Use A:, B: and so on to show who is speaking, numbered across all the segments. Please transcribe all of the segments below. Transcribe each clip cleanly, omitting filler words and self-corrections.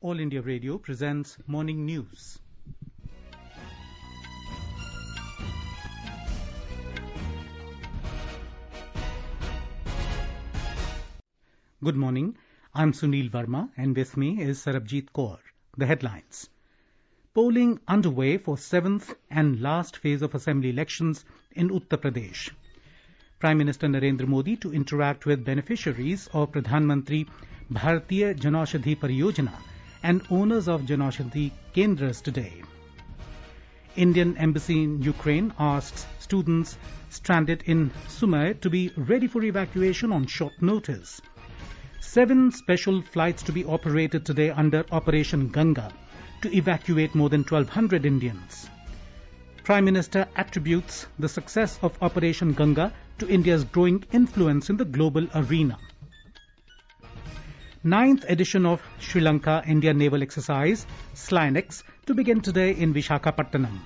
A: All India Radio presents Morning News. Good morning. I'm Sunil Verma and with me is Sarabjit Kaur. The headlines. Polling underway for 7th and last phase of assembly elections in Uttar Pradesh. Prime Minister Narendra Modi to interact with beneficiaries of Pradhan Mantri Bharatiya Janaushadhi Pariyojana and owners of Janaushadhi Kendras today. Indian Embassy in Ukraine asks students stranded in Sumy to be ready for evacuation on short notice. 7 special flights to be operated today under Operation Ganga to evacuate more than 1,200 Indians. Prime Minister attributes the success of Operation Ganga to India's growing influence in the global arena. 9th edition of Sri Lanka India Naval Exercise, SLANEX, to begin today in Vishakhapatnam.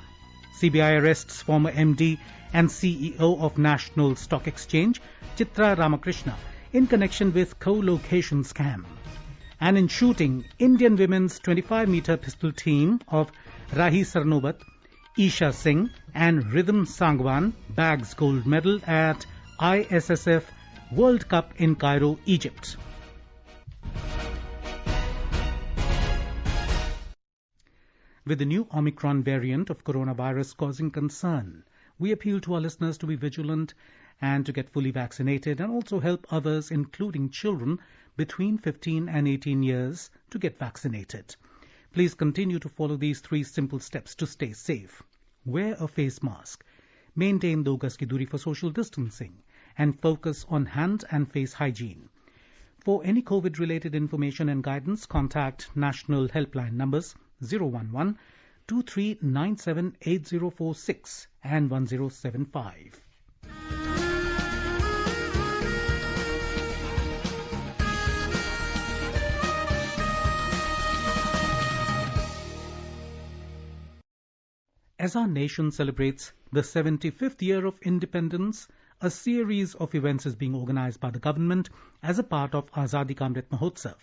A: CBI arrests former MD and CEO of National Stock Exchange, Chitra Ramakrishna, in connection with co-location scam. And in shooting, Indian women's 25-meter pistol team of Rahi Sarnobat, Isha Singh and Rhythm Sangwan bags gold medal at ISSF World Cup in Cairo, Egypt. With the new Omicron variant of coronavirus causing concern, we appeal to our listeners to be vigilant and to get fully vaccinated and also help others, including children between 15 and 18 years, to get vaccinated. Please continue to follow these 3 simple steps to stay safe. Wear a face mask, maintain 2 gaz ki duri for social distancing, and focus on hand and face hygiene. For any COVID-related information and guidance, contact national helpline numbers 011-2397-8046 and 1075. As our nation celebrates the 75th year of independence, a series of events is being organized by the government as a part of Azadi Ka Amrit Mahotsav.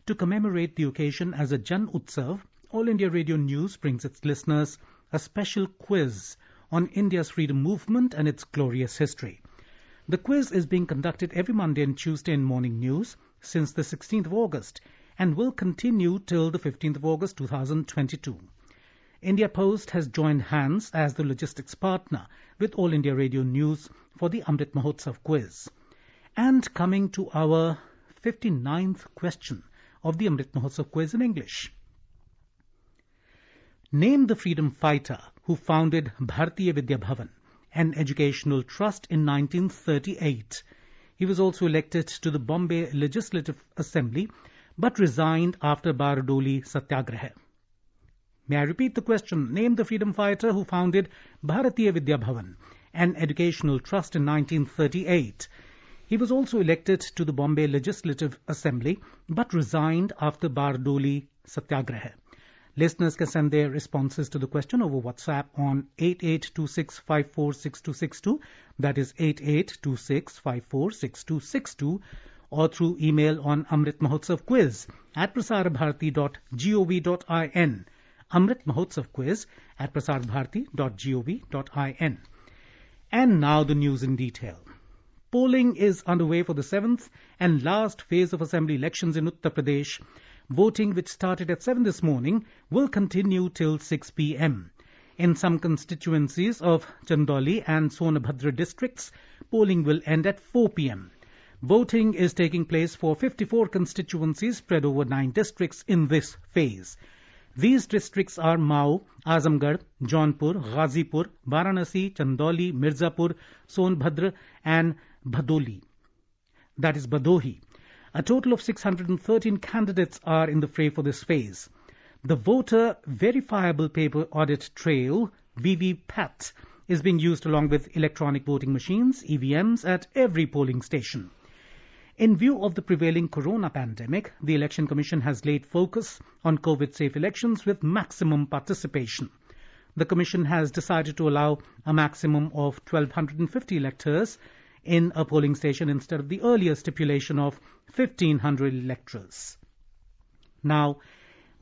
A: To commemorate the occasion as a Jan Utsav, All India Radio News brings its listeners a special quiz on India's freedom movement and its glorious history. The quiz is being conducted every Monday and Tuesday in Morning News since the 16th of August and will continue till the 15th of August 2022. India Post has joined hands as the logistics partner with All India Radio News for the Amrit Mahotsav quiz. And coming to our 59th question of the Amrit Mahotsav quiz in English. Name the freedom fighter who founded Bharatiya Vidya Bhavan, an educational trust in 1938. He was also elected to the Bombay Legislative Assembly but resigned after Bardoli Satyagraha. May I repeat the question? Name the freedom fighter who founded Bharatiya Vidya Bhavan, an educational trust in 1938. He was also elected to the Bombay Legislative Assembly but resigned after Bardoli Satyagraha. Listeners can send their responses to the question over WhatsApp on 8826546262, that is 8826546262, or through email on Amrit Mahotsav quiz at prasarbharati.gov.in. Amrit Mahotsav quiz at prasarbharati.gov.in. And now the news in detail. Polling is underway for the 7th and last phase of assembly elections in Uttar Pradesh. Voting, which started at 7 this morning, will continue till 6 p.m. In some constituencies of Chandauli and Sonabhadra districts, polling will end at 4 p.m. Voting is taking place for 54 constituencies spread over 9 districts in this phase. These districts are Mau, Azamgarh, Jaunpur, Ghazipur, Varanasi, Chandauli, Mirzapur, Sonbhadra and Bhadoli. That is Bhadohi. A total of 613 candidates are in the fray for this phase. The voter verifiable paper audit trail, VVPAT, is being used along with electronic voting machines, EVMs, at every polling station. In view of the prevailing corona pandemic, the Election Commission has laid focus on COVID-safe elections with maximum participation. The Commission has decided to allow a maximum of 1,250 electors in a polling station instead of the earlier stipulation of 1,500 electors. Now,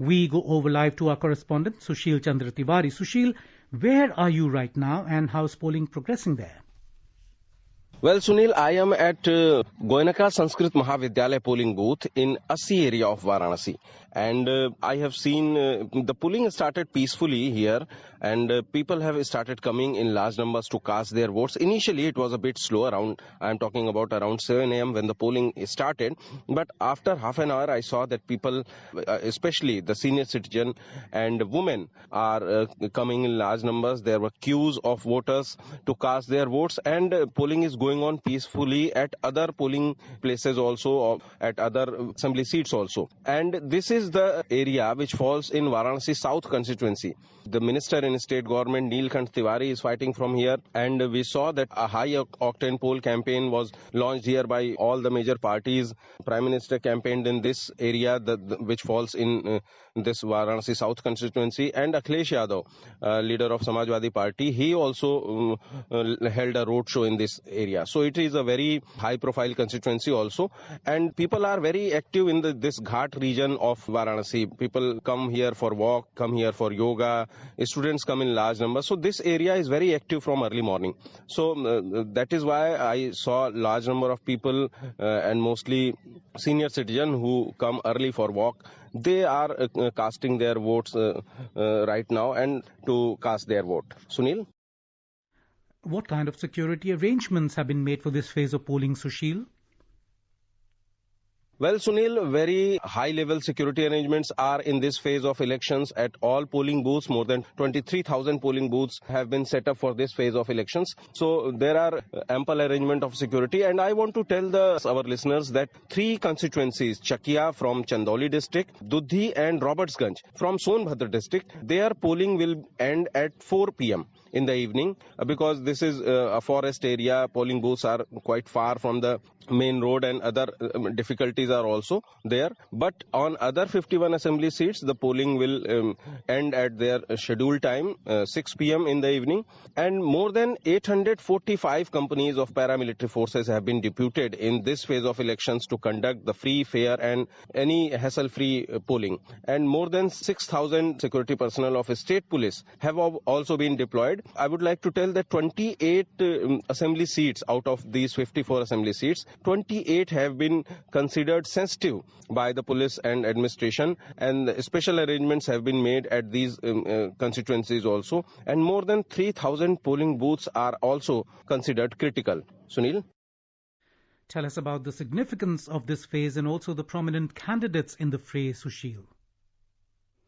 A: We go over live to our correspondent, Sushil Chandra Tiwari. Sushil, where are you right now and how's polling progressing there?
B: Well, Sunil, I am at Goenaka Sanskrit Mahavidyalaya polling booth in Assi area of Varanasi. And I have seen the polling started peacefully here, and people have started coming in large numbers to cast their votes. Initially, it was a bit slow I'm talking about around 7 a.m. when the polling started. But after half an hour, I saw that people, especially the senior citizen and women, are coming in large numbers. There were queues of voters to cast their votes, and polling is going on peacefully at other polling places also, at other assembly seats also. And this is the area which falls in Varanasi South constituency. The minister in state government, Neelkant Tiwari, is fighting from here, and we saw that a high-octane poll campaign was launched here by all the major parties. Prime Minister campaigned in this area, which falls in this Varanasi South constituency, and Akhilesh Yadav, leader of Samajwadi Party, he also held a roadshow in this area. So it is a very high-profile constituency also, and people are very active in this Ghat region of Varanasi. People come here for walk, come here for yoga. Students come in large numbers. So this area is very active from early morning. So that is why I saw large number of people and mostly senior citizens who come early for walk. They are casting their votes right now and to cast their vote. Sunil?
A: What kind of security arrangements have been made for this phase of polling, Sushil?
B: Well, Sunil, very high-level security arrangements are in this phase of elections at all polling booths. More than 23,000 polling booths have been set up for this phase of elections. So there are ample arrangement of security. And I want to tell our listeners that 3 constituencies, Chakia from Chandauli district, Dudhi and Robertsganj from Sonbhadra district, their polling will end at 4 p.m. in the evening because this is a forest area. Polling booths are quite far from the main road and other difficulties are also there. But on other 51 assembly seats, the polling will end at their scheduled time, 6 p.m. in the evening. And more than 845 companies of paramilitary forces have been deputed in this phase of elections to conduct the free, fair and any hassle-free polling. And more than 6,000 security personnel of state police have also been deployed. I would like to tell that 28 assembly seats out of these 54 assembly seats, 28 have been considered sensitive by the police and administration, and special arrangements have been made at these constituencies also, and more than 3,000 polling booths are also considered critical. Sunil?
A: Tell us about the significance of this phase and also the prominent candidates in the fray, Sushil.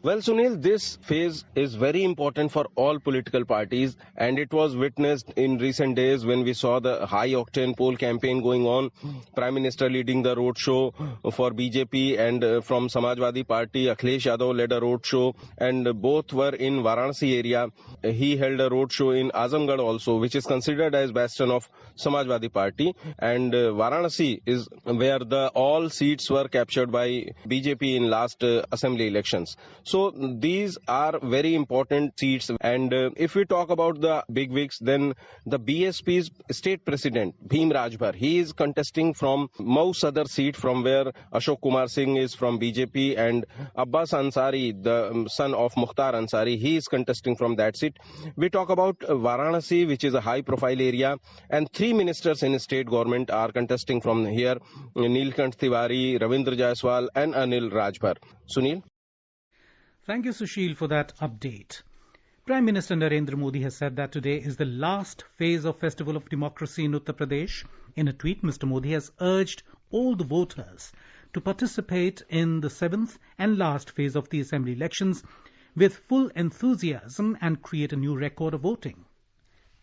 B: Well, Sunil, this phase is very important for all political parties, and it was witnessed in recent days when we saw the high-octane poll campaign going on. Prime Minister leading the roadshow for BJP, and from Samajwadi Party, Akhilesh Yadav led a roadshow, and both were in Varanasi area. He held a roadshow in Azamgarh also, which is considered as bastion of Samajwadi Party, and Varanasi is where all seats were captured by BJP in last assembly elections. So these are very important seats, and if we talk about the bigwigs, then the BSP's state president Bhim Rajbhar, he is contesting from Mau Sadar seat, from where Ashok Kumar Singh is from BJP, and Abbas Ansari, the son of Mukhtar Ansari, he is contesting from that seat. We talk about Varanasi, which is a high profile area, and 3 ministers in state government are contesting from here: Neelkant Tiwari, Ravindra Jaiswal and Anil Rajbhar. Sunil?
A: Thank you, Sushil, for that update. Prime Minister Narendra Modi has said that today is the last phase of Festival of Democracy in Uttar Pradesh. In a tweet, Mr. Modi has urged all the voters to participate in the 7th and last phase of the assembly elections with full enthusiasm and create a new record of voting.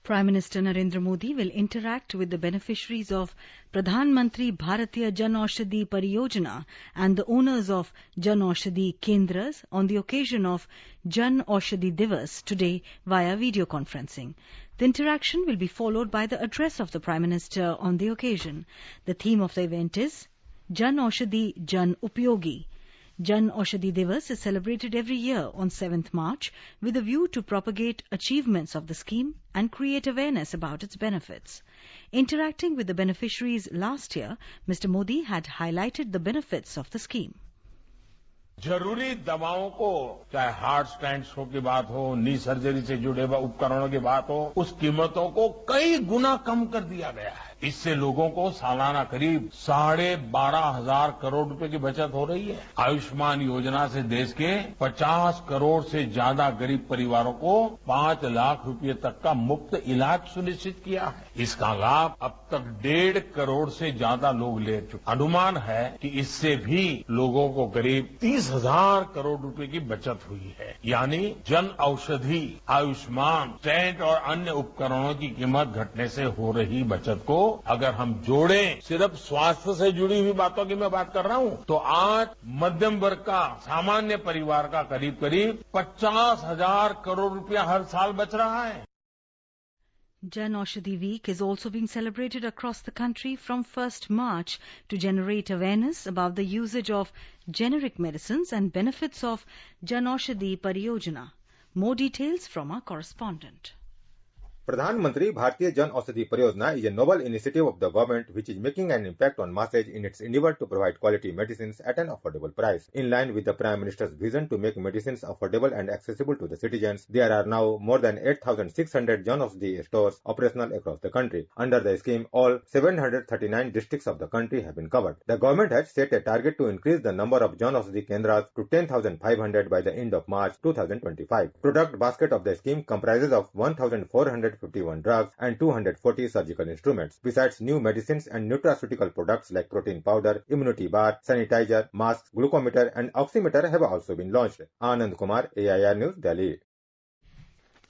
C: Prime Minister Narendra Modi will interact with the beneficiaries of Pradhan Mantri Bharatiya Jan Aushadhi Pariyojana and the owners of Jan Aushadhi Kendras on the occasion of Jan Aushadhi Divas today via video conferencing. The interaction will be followed by the address of the Prime Minister on the occasion. The theme of the event is Jan Aushadhi Jan Upyogi. Jan Aushadhi Divas is celebrated every year on 7th March with a view to propagate achievements of the scheme and create awareness about its benefits. Interacting with the beneficiaries last year, Mr. Modi had highlighted the benefits of the scheme.
D: जरूरी दवाओं को, चाहे heart stents की बात हो, नी surgery से जुड़े हुए उपकरणों की बात हो, उस कीमतों को कई गुना कम कर दिया गया है। इससे लोगों को सालाना करीब 12,500 करोड़ रुपए की बचत हो रही है। आयुष्मान योजना से देश के 50 करोड़ से ज्यादा गरीब परिवारों को 5 लाख रुपए तक का मुफ्त इलाज सुनिश्चित किया है। इसका लाभ अब तक 1.5 करोड़ से ज्यादा लोग ले चुके। अनुमान है कि इससे भी लोगों को करीब 30,000 करोड़ रुपए की बचत हुई है। यानी जन औषधि, आयुष्मान, स्टेंट और अन्य उपकरणों की कीमत घटने से हो रही बचत को अगर हम जोड़ें, सिर्फ स्वास्थ्य से जुड़ी हुई बातों की मैं बात कर रहा हूं, तो आज मध्यम वर्ग का, सामान्य परिवार का करीब करीब 50,000 करोड़ रुपया हर साल बच रहा है।
C: Jan Aushadhi Week is also being celebrated across the country from 1st March to generate awareness about the usage of generic medicines and benefits of Jan Aushadhi Pariyojana. More details from our correspondent.
E: प्रधानमंत्री भारतीय जन औषधि परियोजना is a novel initiative of the government which is making an impact on masses in its endeavor to provide quality medicines at an affordable price. In line with the Prime Minister's vision to make medicines affordable and accessible to the citizens, there are now more than 8,600 Jan Aushadhi stores operational across the country. Under the scheme, all 739 districts of the country have been covered. The government has set a target to increase the number of Jan Aushadhi Kendras to 10,500 by the end of March 2025. Product basket of the scheme comprises of 1,451 drugs and 240 surgical instruments. Besides new medicines and nutraceutical products like protein powder, immunity bar, sanitizer, masks, glucometer and oximeter have also been launched. Anand Kumar, AIR News, Delhi.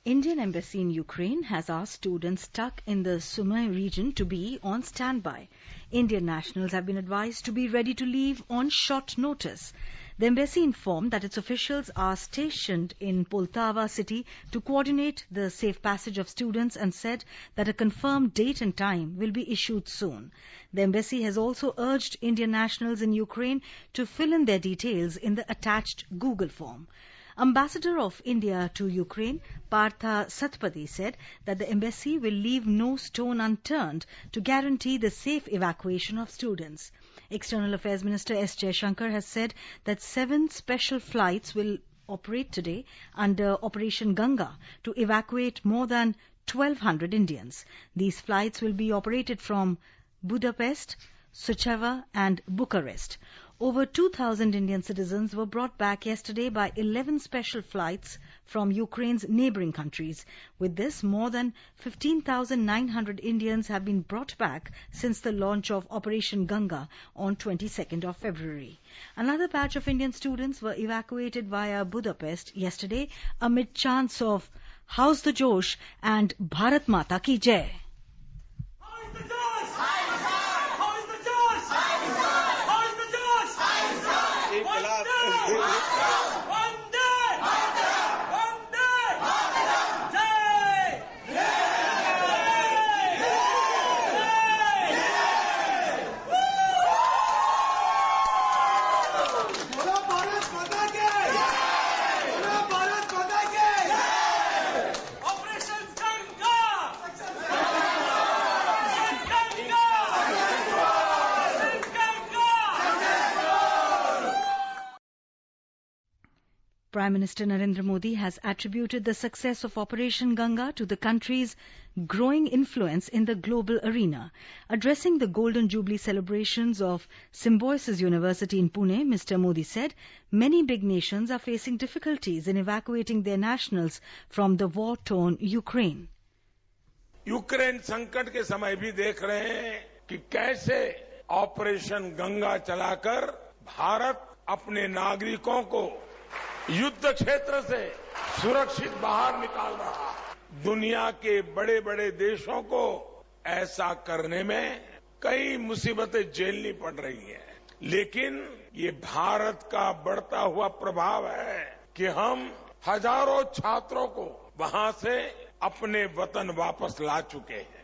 C: Indian Embassy in Ukraine has asked students stuck in the Sumy region to be on standby. Indian nationals have been advised to be ready to leave on short notice. The embassy informed that its officials are stationed in Poltava city to coordinate the safe passage of students and said that a confirmed date and time will be issued soon. The embassy has also urged Indian nationals in Ukraine to fill in their details in the attached Google form. Ambassador of India to Ukraine, Partha Satpathy, said that the embassy will leave no stone unturned to guarantee the safe evacuation of students. External Affairs Minister S. Jaishankar has said that 7 special flights will operate today under Operation Ganga to evacuate more than 1,200 Indians. These flights will be operated from Budapest, Suceava and Bucharest. Over 2,000 Indian citizens were brought back yesterday by 11 special flights from Ukraine's neighboring countries. With this, more than 15,900 Indians have been brought back since the launch of Operation Ganga on 22nd of February. Another batch of Indian students were evacuated via Budapest yesterday amid chants of "How's the Josh" and "Bharat Mata Ki Jai." Prime Minister Narendra Modi has attributed the success of Operation Ganga to the country's growing influence in the global arena. Addressing the Golden Jubilee celebrations of Symbiosis University in Pune, Mr. Modi said many big nations are facing difficulties in evacuating their nationals from the war-torn Ukraine.
D: Ukraine संकट के समय भी देख रहे हैं कि कैसे operation Ganga चलाकर भारत अपने नागरिकों को युद्ध क्षेत्र से सुरक्षित बाहर निकाल रहा है। दुनिया के बड़े बड़े देशों को ऐसा करने में कई मुसीबतें झेलनी पड़ रही हैं, लेकिन ये भारत का बढ़ता हुआ प्रभाव है कि हम हजारों छात्रों को वहां से अपने वतन वापस ला चुके हैं।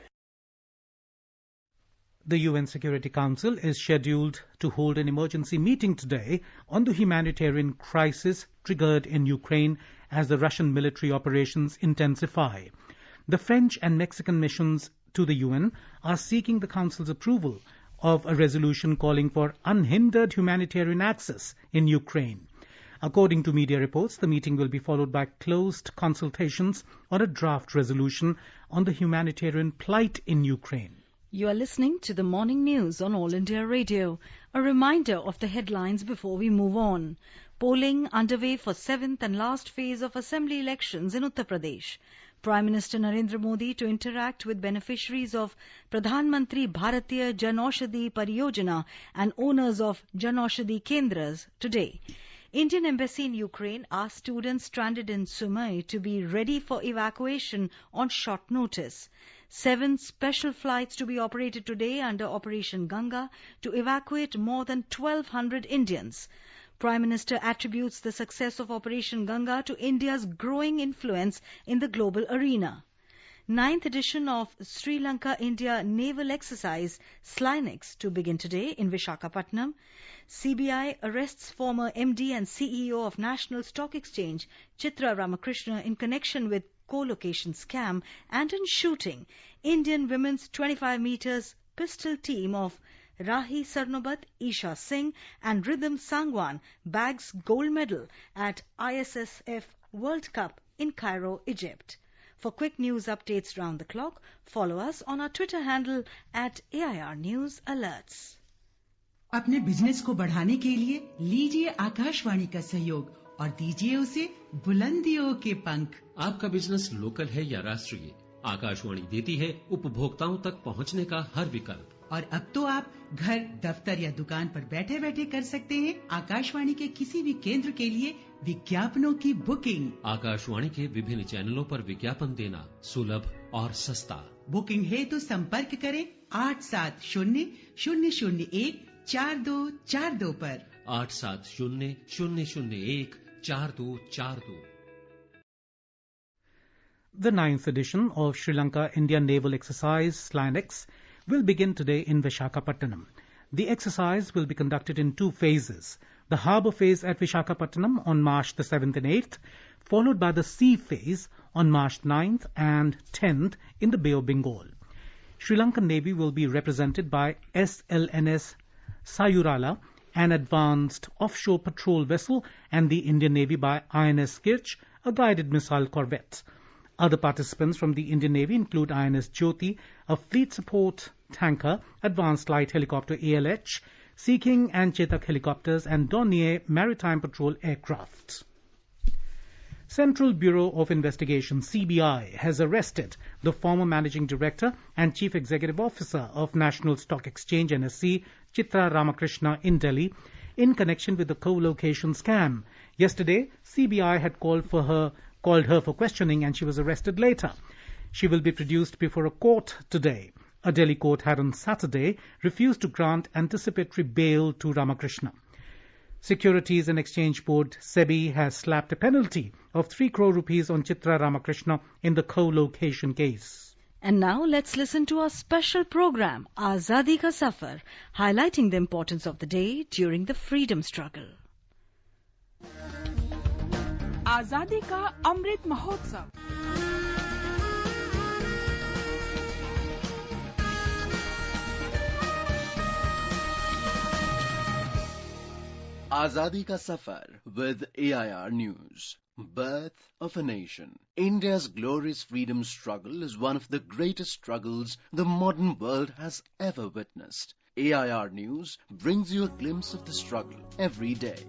A: The UN Security Council is scheduled to hold an emergency meeting today on the humanitarian crisis triggered in Ukraine as the Russian military operations intensify. The French and Mexican missions to the UN are seeking the Council's approval of a resolution calling for unhindered humanitarian access in Ukraine. According to media reports, the meeting will be followed by closed consultations on a draft resolution on the humanitarian plight in Ukraine.
C: You are listening to the morning news on All India Radio. A reminder of the headlines before we move on. Polling underway for 7th and last phase of assembly elections in Uttar Pradesh. Prime Minister Narendra Modi to interact with beneficiaries of Pradhan Mantri Bharatiya Jan Aushadhi Pariyojana and owners of Jan Aushadhi Kendras today. Indian Embassy in Ukraine asked students stranded in Sumy to be ready for evacuation on short notice. 7 special flights to be operated today under Operation Ganga to evacuate more than 1,200 Indians. Prime Minister attributes the success of Operation Ganga to India's growing influence in the global arena. 9th edition of Sri Lanka-India Naval Exercise SLINEX to begin today in Visakhapatnam. CBI arrests former MD and CEO of National Stock Exchange Chitra Ramakrishna in connection with co-location scam and in shooting. Indian women's 25 meters pistol team of Rahi Sarnobat, Isha Singh and Rhythm Sangwan bags gold medal at ISSF World Cup in Cairo, Egypt. For quick news updates round the clock, follow us on our Twitter handle at AIR News Alerts.
F: अपने business को बढ़ाने के लिए लीजिए आकाशवाणी का सहयोग और दीजिए उसे बुलंदियों के पंख।
G: आपका बिजनेस लोकल है या राष्ट्रीय, आकाशवाणी देती है उपभोक्ताओं तक पहुंचने का हर विकल्प।
F: और अब तो आप घर, दफ्तर या दुकान पर बैठे बैठे कर सकते हैं आकाशवाणी के किसी भी केंद्र के लिए विज्ञापनों की बुकिंग।
G: आकाशवाणी के विभिन्न चैनलों पर विज्ञापन देना सुलभ और सस्ता।
F: बुकिंग है तो संपर्क करें 8700014242 पर।
G: 8700014242।
A: The 9th edition of Sri Lanka-India Naval Exercise SLINEX will begin today in Visakhapatnam. The exercise will be conducted in 2 phases. The harbour phase at Visakhapatnam on March the 7th and 8th, followed by the sea phase on March 9th and 10th in the Bay of Bengal. Sri Lankan Navy will be represented by SLNS Sayurala, an advanced offshore patrol vessel, and the Indian Navy by INS Kirch, a guided missile corvette. Other participants from the Indian Navy include INS Jyoti, a fleet support tanker, advanced light helicopter ALH, Sea King and Chetak helicopters, and Dornier maritime patrol aircraft. Central Bureau of Investigation (CBI) has arrested the former Managing Director and Chief Executive Officer of National Stock Exchange (NSE), Chitra Ramakrishna in Delhi, in connection with the co-location scam. Yesterday, CBI had called her for questioning and she was arrested later. She will be produced before a court today. A Delhi court had on Saturday refused to grant anticipatory bail to Ramakrishna. Securities and Exchange Board SEBI has slapped a penalty of 3 crore rupees on Chitra Ramakrishna in the co-location case.
C: And now let's listen to our special program, Azadi Ka Safar, highlighting the importance of the day during the freedom struggle.
H: आजादी का Amrit Mahotsav.
I: Azadi Ka Safar with AIR News. Birth of a nation. India's glorious freedom struggle is one of the greatest struggles the modern world has ever witnessed. AIR News brings you a glimpse of the struggle every day.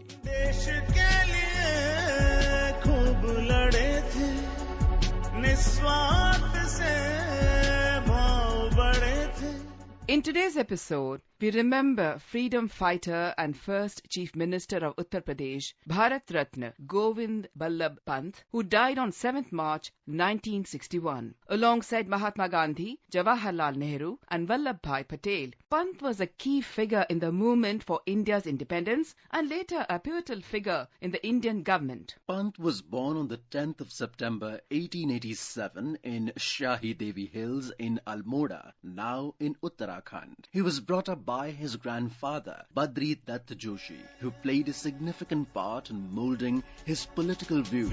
H: In today's episode, we remember freedom fighter and first Chief Minister of Uttar Pradesh, Bharat Ratna Govind Ballabh Pant, who died on 7th March 1961. Alongside Mahatma Gandhi, Jawaharlal Nehru and Vallabhbhai Patel, Pant was a key figure in the movement for India's independence and later a pivotal figure in the Indian government.
I: Pant was born on the 10th of September 1887 in Shahi Devi Hills in Almora, now in Uttarakhand. He was brought up by his grandfather, Badri Dutt Joshi, who played a significant part in molding his political views.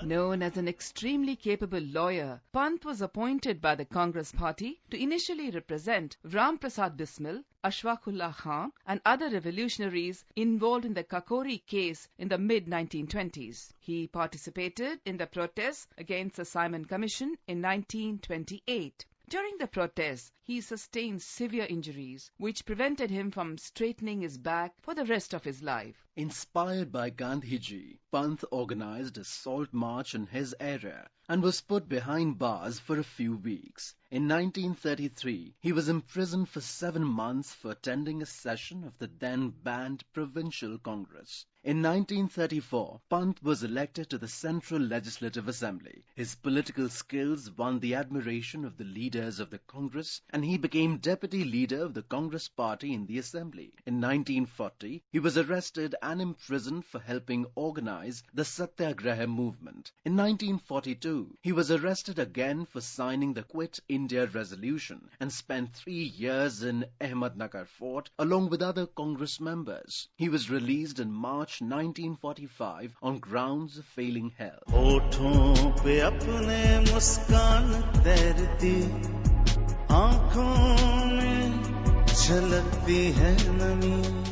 H: Known as an extremely capable lawyer, Pant was appointed by the Congress Party to initially represent Ram Prasad Bismil, Ashfaqullah Khan and other revolutionaries involved in the Kakori case in the mid-1920s. He participated in the protests against the Simon Commission in 1928. During the protests, he sustained severe injuries, which prevented him from straightening his back for the rest of his life.
I: Inspired by Gandhiji, Pant organized a salt march in his area and was put behind bars for a few weeks. In 1933, he was imprisoned for 7 months for attending a session of the then banned Provincial Congress. In 1934, Pant was elected to the Central Legislative Assembly. His political skills won the admiration of the leaders of the Congress, and he became deputy leader of the Congress Party in the Assembly. In 1940, he was arrested and imprisoned for helping organize the Satyagraha movement. In 1942, he was arrested again for signing the Quit India Resolution and spent 3 years in Ahmednagar Fort along with other Congress members. He was released in March 1945 on grounds of failing health.
J: होठों पे अपने मुस्कान तैरती, आँखों में झलकती है नमी.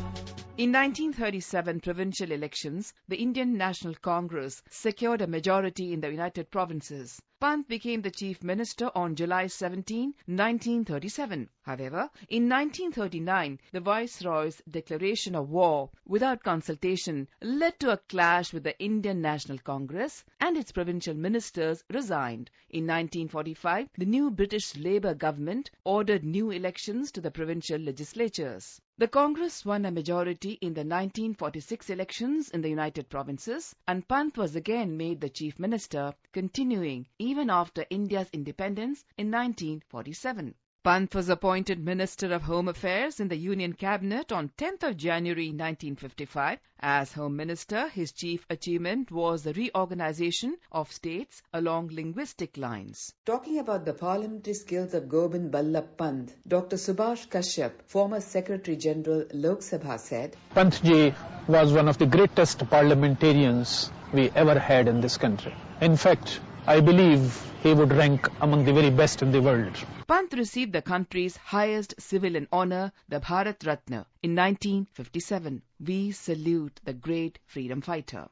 H: In 1937 provincial elections, the Indian National Congress secured a majority in the United Provinces. Pant became the Chief Minister on July 17, 1937. However, in 1939, the Viceroy's declaration of war without consultation led to a clash with the Indian National Congress, and its provincial ministers resigned. In 1945, the new British Labour government ordered new elections to the provincial legislatures. The Congress won a majority in the 1946 elections in the United Provinces, and Pant was again made the Chief Minister, continuing even after India's independence in 1947. Pant was appointed Minister of Home Affairs in the Union Cabinet on 10th of January 1955. As Home Minister, his chief achievement was the reorganization of states along linguistic lines.
K: Talking about the parliamentary skills of Govind Ballabh Pant, Dr. Subhash Kashyap, former Secretary General Lok Sabha, said,
L: Pant ji was one of the greatest parliamentarians we ever had in this country. In fact, I believe he would rank among the very best in the world.
H: Pant received the country's highest civilian honour, the Bharat Ratna, in 1957. We salute the great freedom fighter.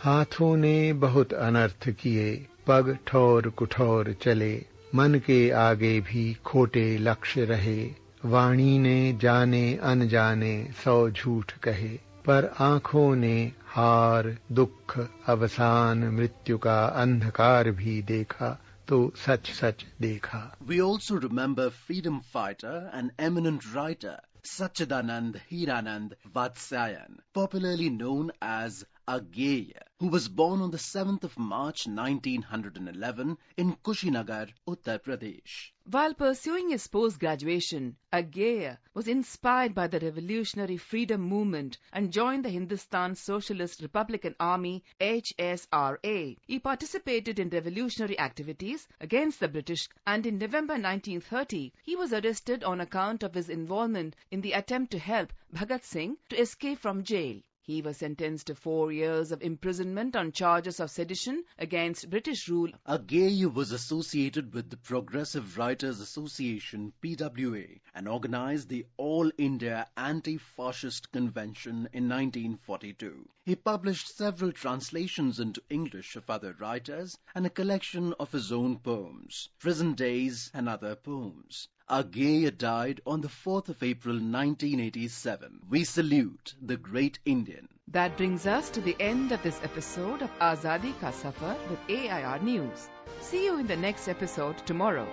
M: हाथों ने बहुत अनर्थ किए, पग ठौर कुठौर चले, मन के आगे भी खोटे लक्ष्य रहे, वाणी ने जाने अनजाने 100 झूठ कहे, पर आँखों ने हार, दुख, अवसान, मृत्यु का अंधकार भी देखा, तो सच सच देखा.
I: We also remember freedom fighter and eminent writer Sachidanand Hiranand Vatsyayan, popularly known as Agyeya, who was born on the 7th of March 1911 in Kushinagar, Uttar Pradesh.
H: While pursuing his post-graduation, Agyeya was inspired by the revolutionary freedom movement and joined the Hindustan Socialist Republican Army HSRA. He participated in revolutionary activities against the British, and in November 1930, he was arrested on account of his involvement in the attempt to help Bhagat Singh to escape from jail. He was sentenced to 4 years of imprisonment on charges of sedition against British rule.
I: Agyeya was associated with the Progressive Writers Association (PWA) and organized the All India Anti-Fascist Convention in 1942. He published several translations into English of other writers and a collection of his own poems, Prison Days and Other Poems. Agyeya died on the 4th of April 1987. We salute the great Indian.
H: That brings us to the end of this episode of Azadi Ka Safar with AIR News. See you in the next episode tomorrow.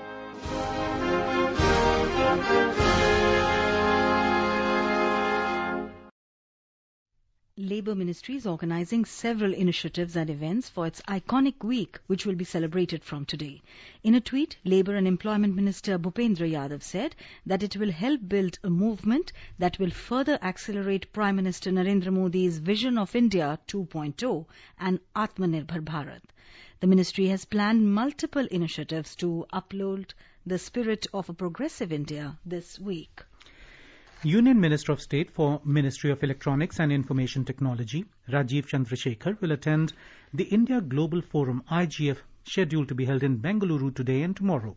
C: Labour Ministry is organising several initiatives and events for its iconic week, which will be celebrated from today. In a tweet, Labour and Employment Minister Bhupendra Yadav said that it will help build a movement that will further accelerate Prime Minister Narendra Modi's vision of India 2.0 and Atmanirbhar Bharat. The ministry has planned multiple initiatives to uphold the spirit of a progressive India this week.
A: Union Minister of State for Ministry of Electronics and Information Technology, Rajiv Chandrasekhar, will attend the India Global Forum IGF scheduled to be held in Bengaluru today and tomorrow.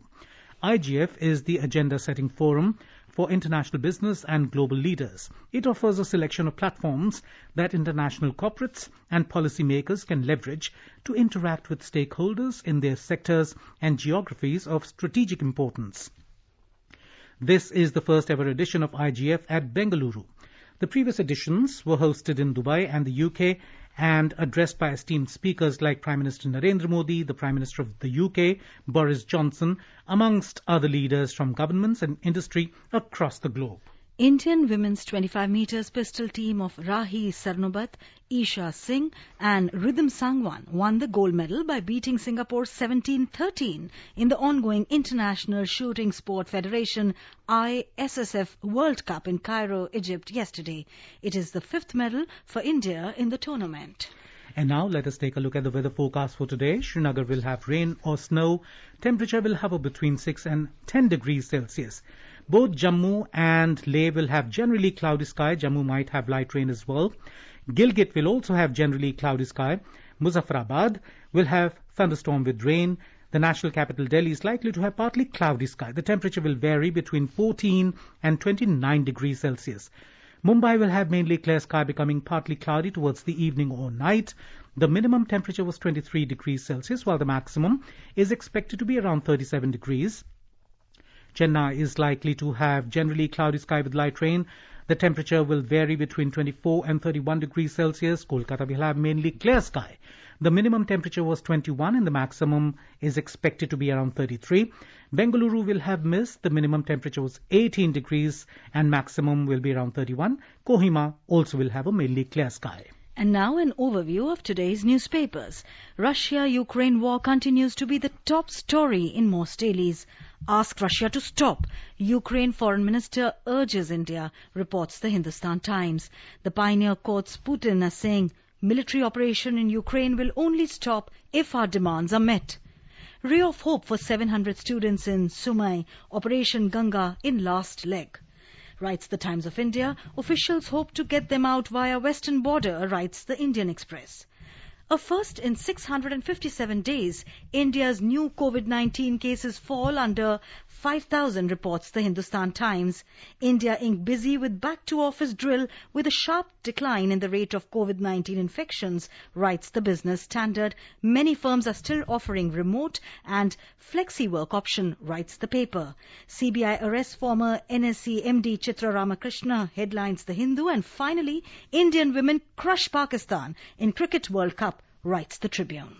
A: IGF is the agenda-setting forum for international business and global leaders. It offers a selection of platforms that international corporates and policymakers can leverage to interact with stakeholders in their sectors and geographies of strategic importance. This is the first ever edition of IGF at Bengaluru. The previous editions were hosted in Dubai and the UK and addressed by esteemed speakers like Prime Minister Narendra Modi, the Prime Minister of the UK, Boris Johnson, amongst other leaders from governments and industry across the globe.
C: Indian women's 25 meters pistol team of Rahi Sarnobat, Isha Singh and Rhythm Sangwan won the gold medal by beating Singapore 17-13 in the ongoing International Shooting Sport Federation ISSF World Cup in Cairo, Egypt yesterday. It is the fifth medal for India in the tournament.
A: And now let us take a look at the weather forecast for today. Srinagar will have rain or snow. Temperature will hover between 6 and 10 degrees Celsius. Both Jammu and Leh will have generally cloudy sky. Jammu might have light rain as well. Gilgit will also have generally cloudy sky. Muzaffarabad will have thunderstorm with rain. The national capital Delhi is likely to have partly cloudy sky. The temperature will vary between 14 and 29 degrees Celsius. Mumbai will have mainly clear sky becoming partly cloudy towards the evening or night. The minimum temperature was 23 degrees Celsius while the maximum is expected to be around 37 degrees. Chennai is likely to have generally cloudy sky with light rain. The temperature will vary between 24 and 31 degrees Celsius. Kolkata will have mainly clear sky. The minimum temperature was 21 and the maximum is expected to be around 33. Bengaluru will have mist. The minimum temperature was 18 degrees and maximum will be around 31. Kohima also will have a mainly clear sky.
C: And now an overview of today's newspapers. Russia-Ukraine war continues to be the top story in most dailies. Ask Russia to stop. Ukraine Foreign Minister urges India, reports the Hindustan Times. The Pioneer quotes Putin as saying, military operation in Ukraine will only stop if our demands are met. Ray of hope for 700 students in Sumai, Operation Ganga in last leg. Writes the Times of India, officials hope to get them out via western border, writes the Indian Express. A first in 657 days, India's new COVID-19 cases fall under 5,000, reports the Hindustan Times. India Inc. busy with back-to-office drill with a sharp decline in the rate of COVID-19 infections, writes the Business Standard. Many firms are still offering remote and flexi-work option, writes the paper. CBI arrests former NSE MD Chitra Ramakrishna, headlines The Hindu. And finally, Indian women crush Pakistan in Cricket World Cup, writes the Tribune.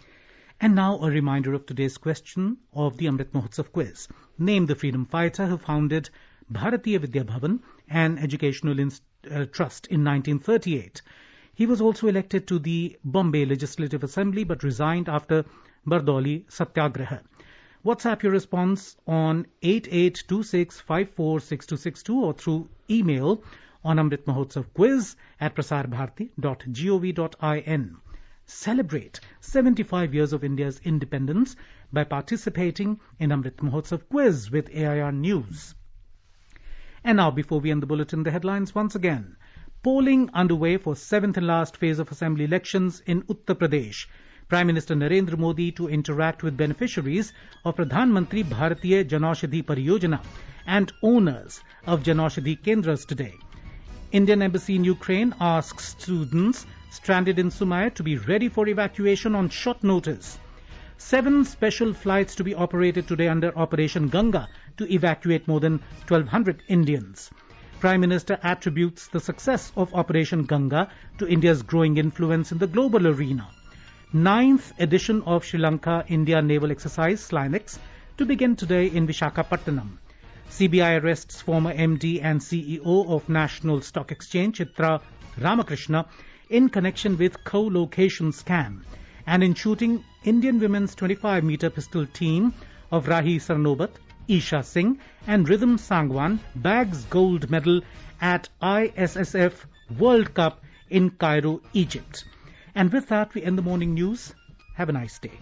A: And now a reminder of today's question of the Amrit Mahotsav quiz. Name the freedom fighter who founded Bharatiya Vidya Bhavan, an educational trust in 1938. He was also elected to the Bombay Legislative Assembly but resigned after Bardoli Satyagraha. WhatsApp your response on 8826546262 or through email on amritmahotsavquiz@prasarbharati.gov.in. Celebrate 75 years of India's independence by participating in Amrit Mahotsav quiz with AIR News. And now, before we end the bulletin, the headlines once again. Polling underway for 7th and last phase of assembly elections in Uttar Pradesh. Prime Minister Narendra Modi to interact with beneficiaries of Pradhan Mantri Bharatiya Janaushadhi Pariyojana and owners of Janaushadhi Kendras today. Indian Embassy in Ukraine asks students stranded in Sumai to be ready for evacuation on short notice. 7 special flights to be operated today under Operation Ganga to evacuate more than 1,200 Indians. Prime Minister attributes the success of Operation Ganga to India's growing influence in the global arena. 9th edition of Sri Lanka-India Naval Exercise SLINEX to begin today in Visakhapatnam. CBI arrests former MD and CEO of National Stock Exchange Chitra Ramakrishna in connection with co-location scam. And in shooting, Indian women's 25-meter pistol team of Rahi Sarnobat, Isha Singh and Rhythm Sangwan bags gold medal at ISSF World Cup in Cairo, Egypt. And with that, we end the morning news. Have a nice day.